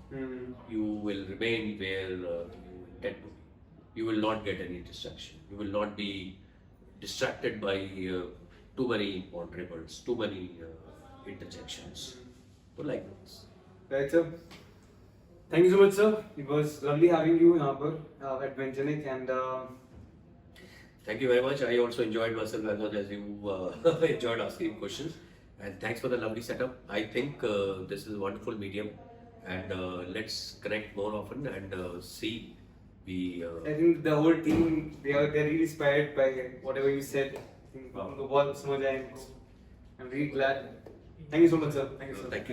You will remain where you intend to be. You will not get any distraction. You will not be distracted by too many ponderables, too many interjections. So like this. Right, sir. Thank you so much, sir. It was lovely having you at Menjanic, and Thank you very much. I also enjoyed myself as much as you enjoyed asking questions. And thanks for the lovely setup. I think this is a wonderful medium, and let's connect more often and see. I think the whole team, they're really inspired by whatever you said. I think उनको बहुत समझ आया इनको. I'm really glad. Thank you so much, sir. Thank you, sir. Thank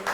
you.